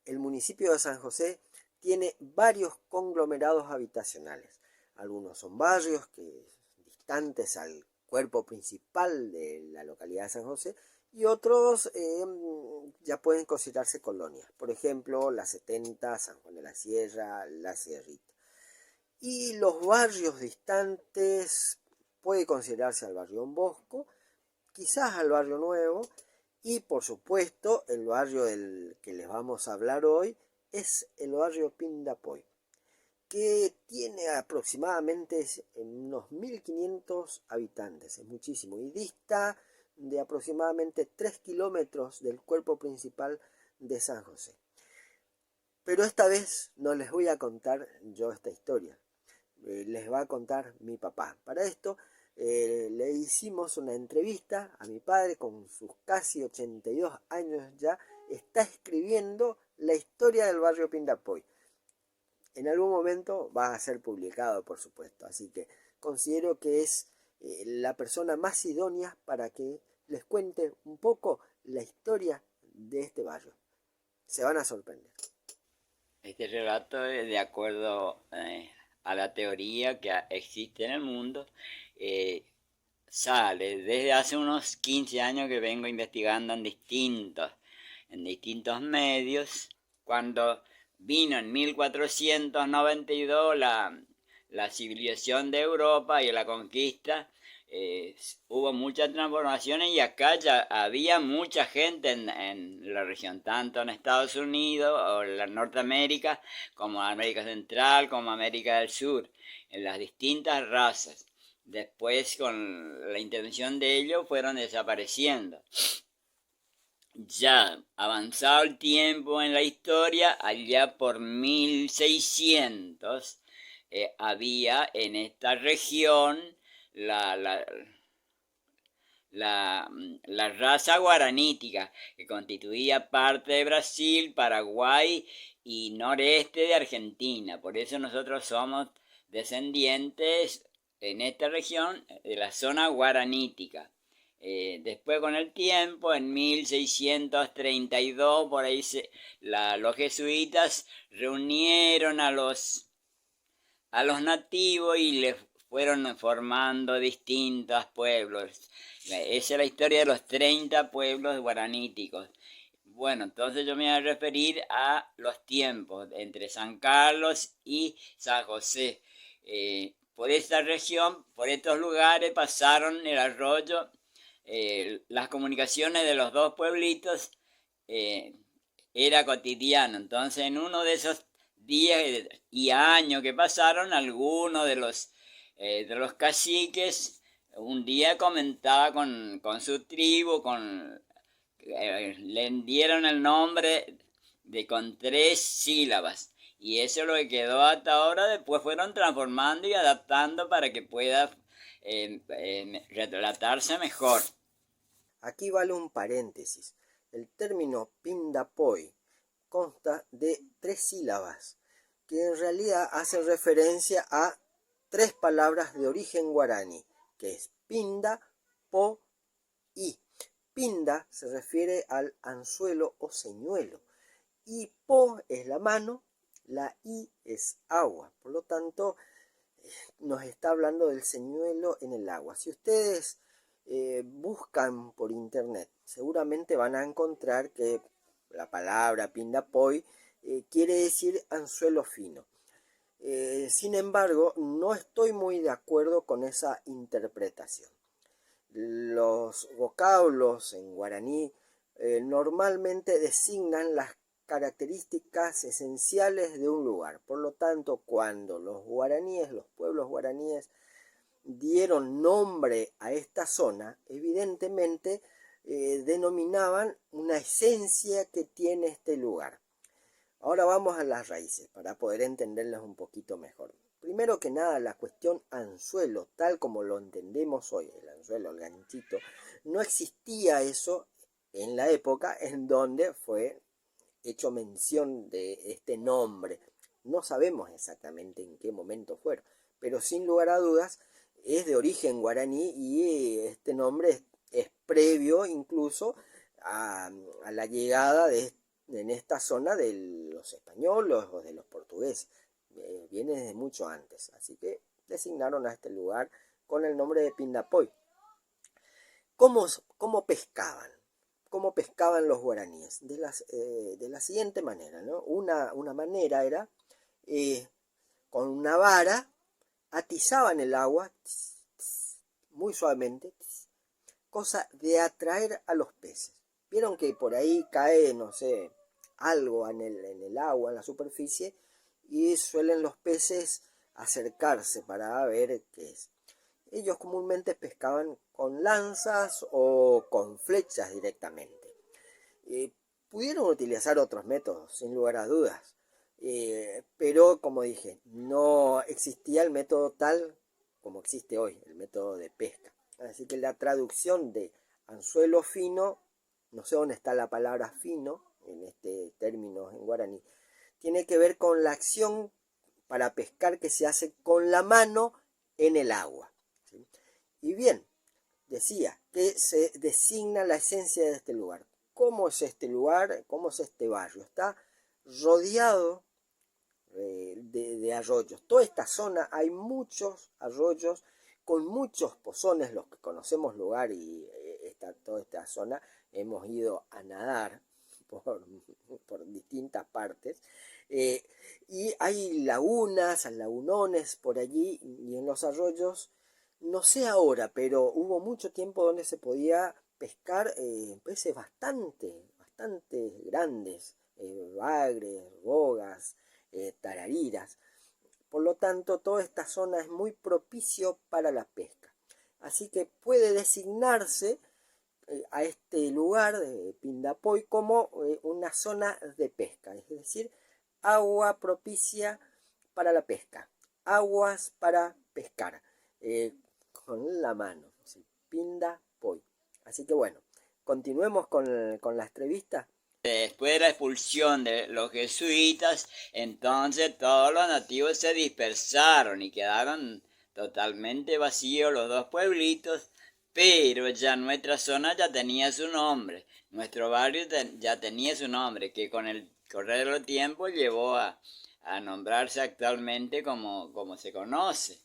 el municipio de San José tiene varios conglomerados habitacionales. Algunos son barrios distantes al cuerpo principal de la localidad de San José y otros ya pueden considerarse colonias. Por ejemplo, La 70, San Juan de la Sierra, La Sierrita. Y los barrios distantes puede considerarse al barrio Don Bosco, quizás al barrio Nuevo y por supuesto el barrio del que les vamos a hablar hoy es el barrio Pindapoy, que tiene aproximadamente unos 1500 habitantes, es muchísimo, y dista de aproximadamente 3 kilómetros del cuerpo principal de San José. Pero esta vez no les voy a contar yo esta historia, les va a contar mi papá. Para esto le hicimos una entrevista a mi padre con sus casi 82 años ya, está escribiendo la historia del barrio Pindapoy. En algún momento va a ser publicado, por supuesto, así que considero que es la persona más idónea para que les cuente un poco la historia de este barrio. Se van a sorprender. Este relato es de acuerdo a la teoría que existe en el mundo. Sale desde hace unos 15 años que vengo investigando en distintos medios. Cuando vino en 1492 la civilización de Europa y la conquista, hubo muchas transformaciones y acá ya había mucha gente en la región, tanto en Estados Unidos o en la Norteamérica, como América Central, como América del Sur, en las distintas razas. Después, con la intervención de ellos, fueron desapareciendo. Ya avanzado el tiempo en la historia, allá por 1600, había en esta región la, la, la raza guaranítica, que constituía parte de Brasil, Paraguay y noreste de Argentina. Por eso nosotros somos descendientes en esta región de la zona guaranítica. Después con el tiempo, en 1632, por ahí los jesuitas reunieron a los nativos y les fueron formando distintos pueblos. Esa es la historia de los 30 pueblos guaraníticos. Bueno, entonces yo me voy a referir a los tiempos entre San Carlos y San José. Por esta región, por estos lugares pasaron el arroyo, las comunicaciones de los dos pueblitos era cotidiano. Entonces en uno de esos días y años que pasaron, algunos de los caciques un día comentaba con su tribu, le dieron el nombre con 3 sílabas. Y eso es lo que quedó hasta ahora. Después fueron transformando y adaptando para que pueda relatarse mejor. Aquí vale un paréntesis. El término Pindapoy consta de 3 sílabas, que en realidad hacen referencia a 3 palabras de origen guaraní, que es Pinda, Po, I. Pinda se refiere al anzuelo o señuelo, y Po es la mano, la I es agua. Por lo tanto, nos está hablando del señuelo en el agua. Si ustedes buscan por internet, seguramente van a encontrar que la palabra Pindapoy quiere decir anzuelo fino. Sin embargo, no estoy muy de acuerdo con esa interpretación. Los vocablos en guaraní normalmente designan las características esenciales de un lugar. Por lo tanto, cuando los pueblos guaraníes, dieron nombre a esta zona, evidentemente denominaban una esencia que tiene este lugar. Ahora vamos a las raíces para poder entenderlas un poquito mejor. Primero que nada, la cuestión anzuelo, tal como lo entendemos hoy, el anzuelo, el ganchito, no existía eso en la época en donde fue hecho mención de este nombre. No sabemos exactamente en qué momento fueron, pero sin lugar a dudas es de origen guaraní y este nombre es previo incluso a la llegada de en esta zona de los españoles o de los portugueses. Viene desde mucho antes, así que designaron a este lugar con el nombre de Pindapoy. ¿Cómo pescaban? ¿Cómo pescaban los guaraníes? De la siguiente manera, ¿no? Una manera era, con una vara, atizaban el agua muy suavemente, cosa de atraer a los peces. Vieron que por ahí cae, no sé, algo en el agua, en la superficie, y suelen los peces acercarse para ver qué es. Ellos comúnmente pescaban con lanzas o con flechas directamente. Pudieron utilizar otros métodos, sin lugar a dudas, pero como dije, no existía el método tal como existe hoy, el método de pesca. Así que la traducción de anzuelo fino, no sé dónde está la palabra fino en este término en guaraní, tiene que ver con la acción para pescar que se hace con la mano en el agua. ¿Sí? Y bien, decía que se designa la esencia de este lugar. ¿Cómo es este lugar? ¿Cómo es este barrio? Está rodeado de arroyos. Toda esta zona hay muchos arroyos con muchos pozones. Los que conocemos lugar y toda esta zona hemos ido a nadar por distintas partes. Y hay lagunas, lagunones por allí, y en los arroyos, no sé ahora, pero hubo mucho tiempo donde se podía pescar peces bastante grandes, bagres, bogas, tarariras. Por lo tanto, toda esta zona es muy propicio para la pesca. Así que puede designarse a este lugar de Pindapoy como una zona de pesca, es decir, agua propicia para la pesca, aguas para pescar, con la mano, ¿sí? Pindapoy. Así que bueno, continuemos con la entrevista. Después de la expulsión de los jesuitas, entonces todos los nativos se dispersaron y quedaron totalmente vacíos los dos pueblitos, pero ya nuestra zona ya tenía su nombre, nuestro barrio ya tenía su nombre, que con el correr del tiempo llevó a nombrarse actualmente como se conoce.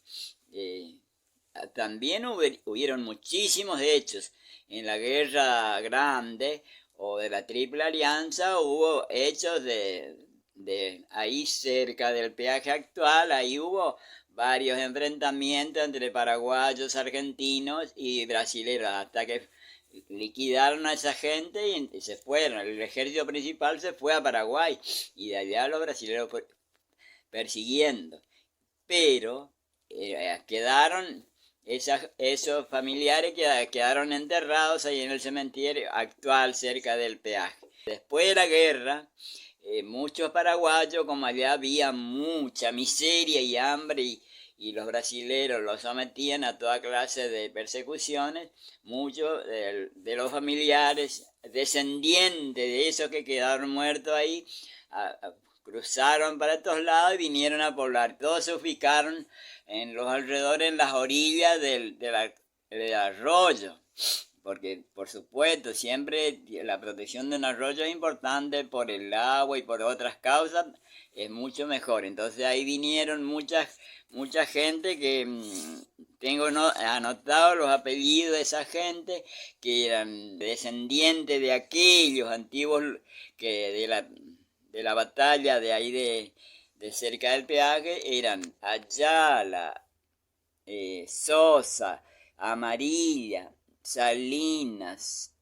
También hubieron muchísimos hechos en la Guerra Grande o de la Triple Alianza. Hubo hechos de ahí cerca del peaje actual, ahí hubo varios enfrentamientos entre paraguayos, argentinos y brasileños, hasta que liquidaron a esa gente y se fueron. El ejército principal se fue a Paraguay y de allá los brasileños persiguiendo. Pero quedaron esos familiares quedaron enterrados ahí en el cementerio actual cerca del peaje. Después de la guerra, muchos paraguayos, como allá había mucha miseria y hambre y los brasileros los sometían a toda clase de persecuciones, muchos de los familiares descendientes de esos que quedaron muertos ahí, cruzaron para estos lados y vinieron a poblar. Todos se ubicaron en los alrededores, en las orillas del arroyo, porque por supuesto siempre la protección de un arroyo es importante por el agua y por otras causas, es mucho mejor. Entonces ahí vinieron mucha gente que tengo anotado los apellidos de esa gente que eran descendientes de aquellos antiguos que de la batalla de ahí de cerca del peaje, eran Ayala, Sosa, Amarilla, Salinas,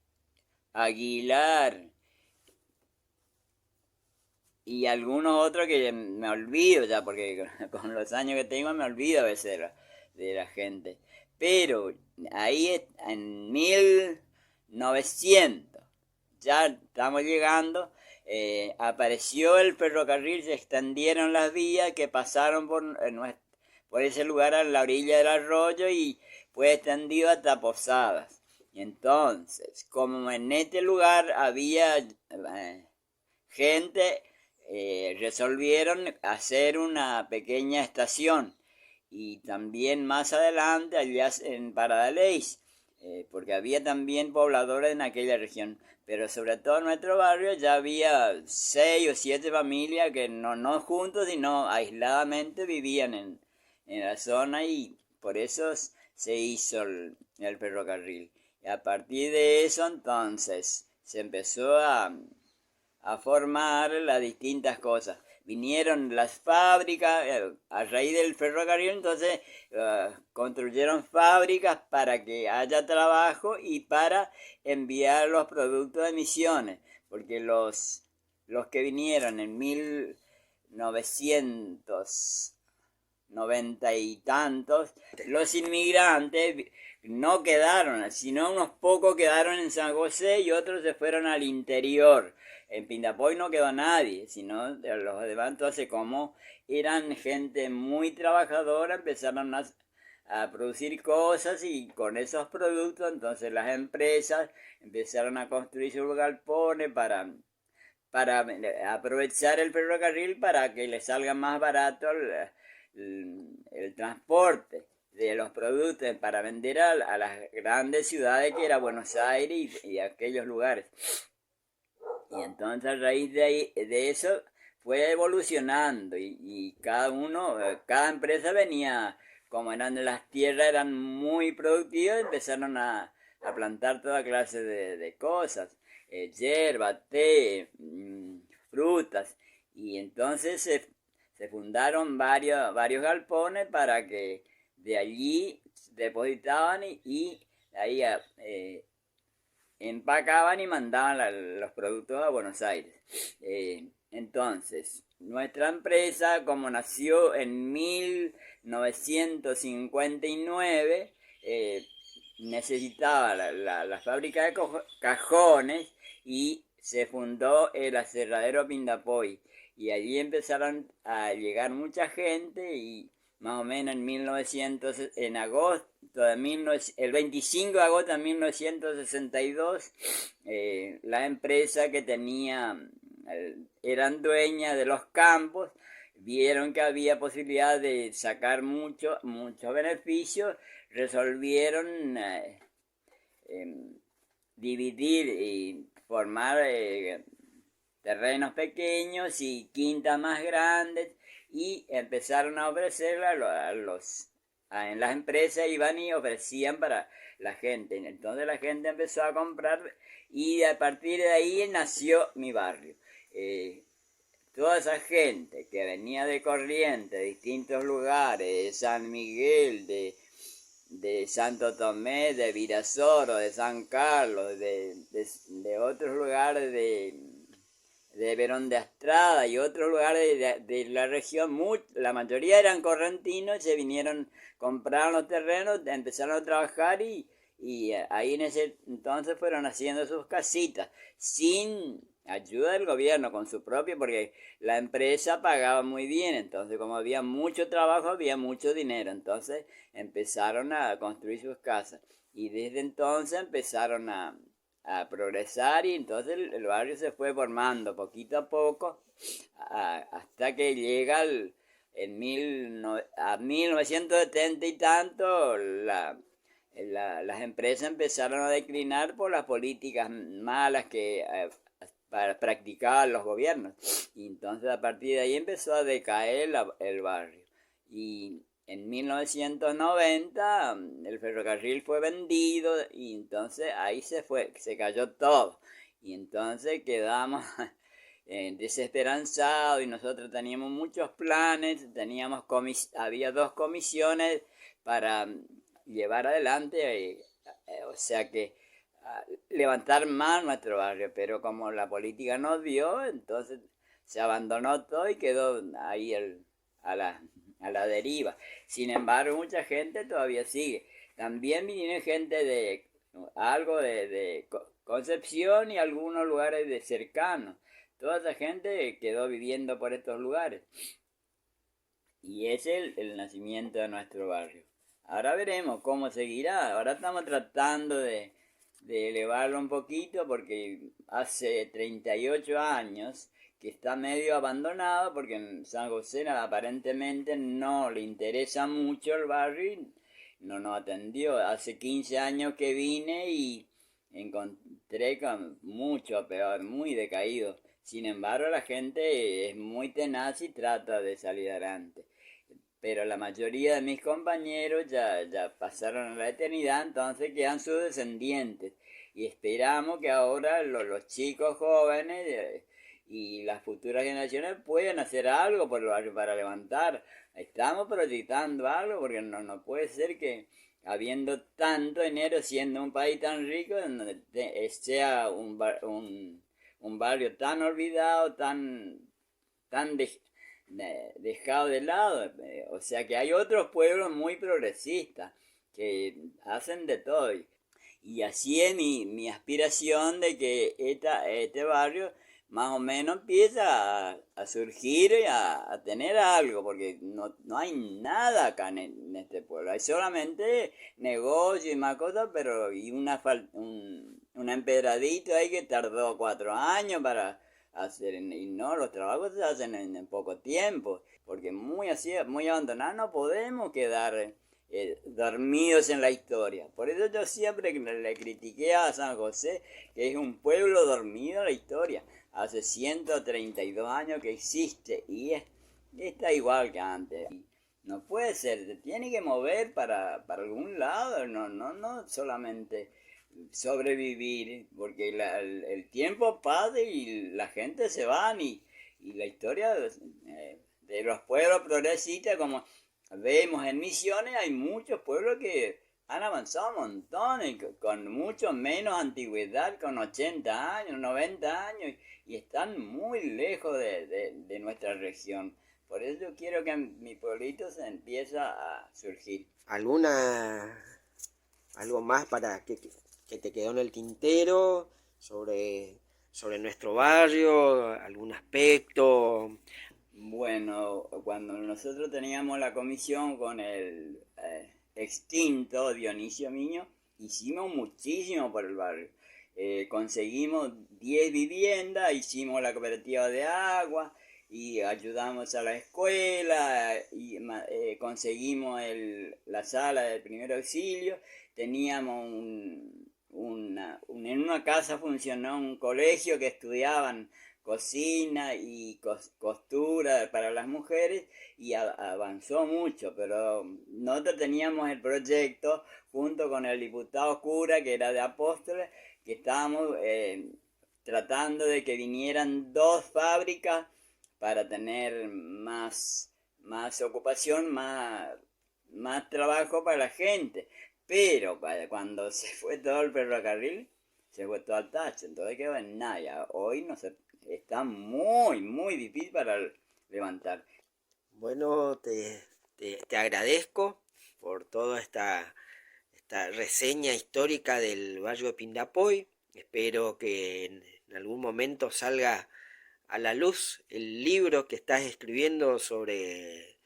Aguilar y algunos otros que me olvido ya, porque con los años que tengo me olvido a veces de la gente. Pero ahí en 1900, ya estamos llegando, apareció el ferrocarril, se extendieron las vías que pasaron por ese lugar a la orilla del arroyo y fue extendido hasta Posadas. Y entonces, como en este lugar había gente, resolvieron hacer una pequeña estación. Y también más adelante, allá en Paradaleis, porque había también pobladores en aquella región. pero sobre todo en nuestro barrio ya había 6 o 7 familias que no juntos, sino aisladamente vivían en la zona y por eso se hizo el ferrocarril. Y a partir de eso entonces se empezó a formar las distintas cosas. Vinieron las fábricas, a raíz del ferrocarril, entonces construyeron fábricas para que haya trabajo y para enviar los productos de Misiones, porque los que vinieron en 1990 y tantos, los inmigrantes no quedaron, sino unos pocos quedaron en San José y otros se fueron al interior. En Pindapoy no quedó nadie, sino los demás. Entonces, como eran gente muy trabajadora, empezaron a producir cosas y con esos productos, entonces las empresas empezaron a construir sus galpones para aprovechar el ferrocarril para que les salga más barato el transporte de los productos para vender a las grandes ciudades que era Buenos Aires y aquellos lugares. Y entonces a raíz de eso fue evolucionando y cada empresa venía, como eran de las tierras, eran muy productivas, empezaron a plantar toda clase de cosas, hierba, té, frutas, y entonces se fundaron varios galpones para que de allí depositaban y ahí empacaban y mandaban los productos a Buenos Aires. Entonces, nuestra empresa, como nació en 1959, necesitaba la fábrica de cajones y se fundó el aserradero Pindapoy. Y allí empezaron a llegar mucha gente y más o menos en agosto el 25 de agosto de 1962, la empresa que eran dueñas de los campos, vieron que había posibilidad de sacar muchos beneficios, resolvieron dividir y formar terrenos pequeños y quintas más grandes y empezaron a ofrecerla en las empresas, iban y ofrecían para la gente. Entonces la gente empezó a comprar y a partir de ahí nació mi barrio. Toda esa gente que venía de Corrientes, de distintos lugares, de San Miguel, de Santo Tomé, de Virasoro, de San Carlos, de otros lugares de Verón de Astrada y otros lugares de la región, la mayoría eran correntinos, se vinieron, compraron los terrenos, empezaron a trabajar y ahí en ese entonces fueron haciendo sus casitas, sin ayuda del gobierno, con su propio, porque la empresa pagaba muy bien, entonces como había mucho trabajo, había mucho dinero, entonces empezaron a construir sus casas y desde entonces empezaron a progresar y entonces el barrio se fue formando poquito a poco hasta que llega en 1970 y tanto las empresas empezaron a declinar por las políticas malas que practicaban los gobiernos y entonces a partir de ahí empezó a decaer el barrio y en 1990 el ferrocarril fue vendido y entonces ahí se cayó todo. Y entonces quedamos desesperanzados y nosotros teníamos muchos planes, había 2 comisiones para llevar adelante, o sea que levantar más nuestro barrio, pero como la política nos dio, entonces se abandonó todo y quedó ahí a la deriva. Sin embargo, mucha gente todavía sigue. También viene gente de Concepción y algunos lugares de cercanos. Toda esa gente quedó viviendo por estos lugares. Y es el nacimiento de nuestro barrio. Ahora veremos cómo seguirá. Ahora estamos tratando de elevarlo un poquito porque hace 38 años que está medio abandonado porque en San José aparentemente no le interesa mucho el barrio y no nos atendió. Hace 15 años que vine y encontré con mucho peor, muy decaído. Sin embargo, la gente es muy tenaz y trata de salir adelante. Pero la mayoría de mis compañeros ya pasaron a la eternidad, entonces quedan sus descendientes. Y esperamos que ahora los chicos jóvenes y las futuras generaciones puedan hacer algo para levantar. Estamos proyectando algo porque no puede ser que habiendo tanto dinero, siendo un país tan rico, sea un barrio tan olvidado, tan dejado de lado. O sea que hay otros pueblos muy progresistas que hacen de todo. Y así es mi aspiración de que este barrio más o menos empieza a surgir y a tener algo, porque no hay nada acá en este pueblo. Hay solamente negocio y más cosas, pero y un empedradito ahí que tardó 4 años para hacer, y no, los trabajos se hacen en poco tiempo, porque muy así, muy abandonados no podemos quedar dormidos en la historia. Por eso yo siempre le critiqué a San José, que es un pueblo dormido en la historia. Hace 132 años que existe y está igual que antes. No puede ser, se tiene que mover para algún lado, no solamente sobrevivir, porque el tiempo pasa y la gente se va y la historia de los pueblos progresistas, como vemos en Misiones, hay muchos pueblos que han avanzado un montón, con mucho menos antigüedad, con 80 años, 90 años, y están muy lejos de nuestra región. Por eso yo quiero que mi pueblito se empiece a surgir. ¿Algo más para que te quedó en el tintero sobre nuestro barrio? ¿Algún aspecto? Bueno, cuando nosotros teníamos la comisión con el extinto Dionisio Miño, hicimos muchísimo por el barrio. Conseguimos 10 viviendas, hicimos la cooperativa de agua y ayudamos a la escuela y conseguimos la sala de primer auxilio. Teníamos en una casa funcionó un colegio que estudiaban cocina y costura para las mujeres y avanzó mucho, pero nosotros teníamos el proyecto junto con el diputado cura que era de Apóstoles, que estábamos tratando de que vinieran 2 fábricas para tener más ocupación, más trabajo para la gente. Pero cuando se fue todo el ferrocarril, se fue todo al tacho, entonces quedó en nada. Hoy no se, está muy difícil para levantar. Bueno, te agradezco por toda esta reseña histórica del barrio de Pindapoy. Espero que en algún momento salga a la luz el libro que estás escribiendo sobre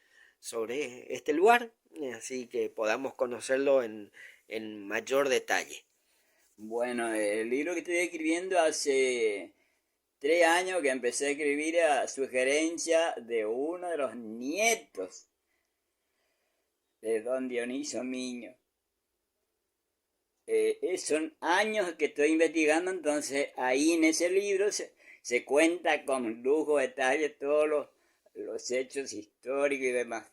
este lugar, así que podamos conocerlo en mayor detalle. Bueno, el libro que estoy escribiendo hace 3 años que empecé a escribir a sugerencia de uno de los nietos de don Dionisio Miño. Son años que estoy investigando, entonces ahí en ese libro se cuenta con lujo, detalle, todos los hechos históricos y demás.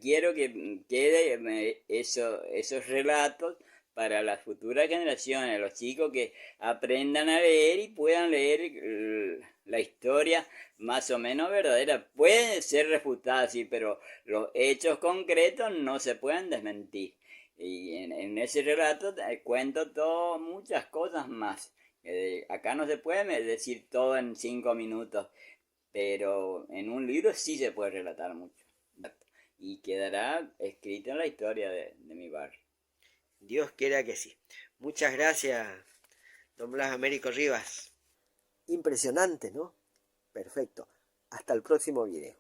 Quiero que quede esos relatos para las futuras generaciones, los chicos que aprendan a leer y puedan leer la historia más o menos verdadera. Pueden ser refutadas, sí, pero los hechos concretos no se pueden desmentir. Y en ese relato cuento muchas cosas más. Acá no se puede decir todo en 5 minutos, pero en un libro sí se puede relatar mucho. Y quedará escrito en la historia de mi barrio. Dios quiera que sí. Muchas gracias, don Blas Américo Rivas. Impresionante, ¿no? Perfecto. Hasta el próximo video.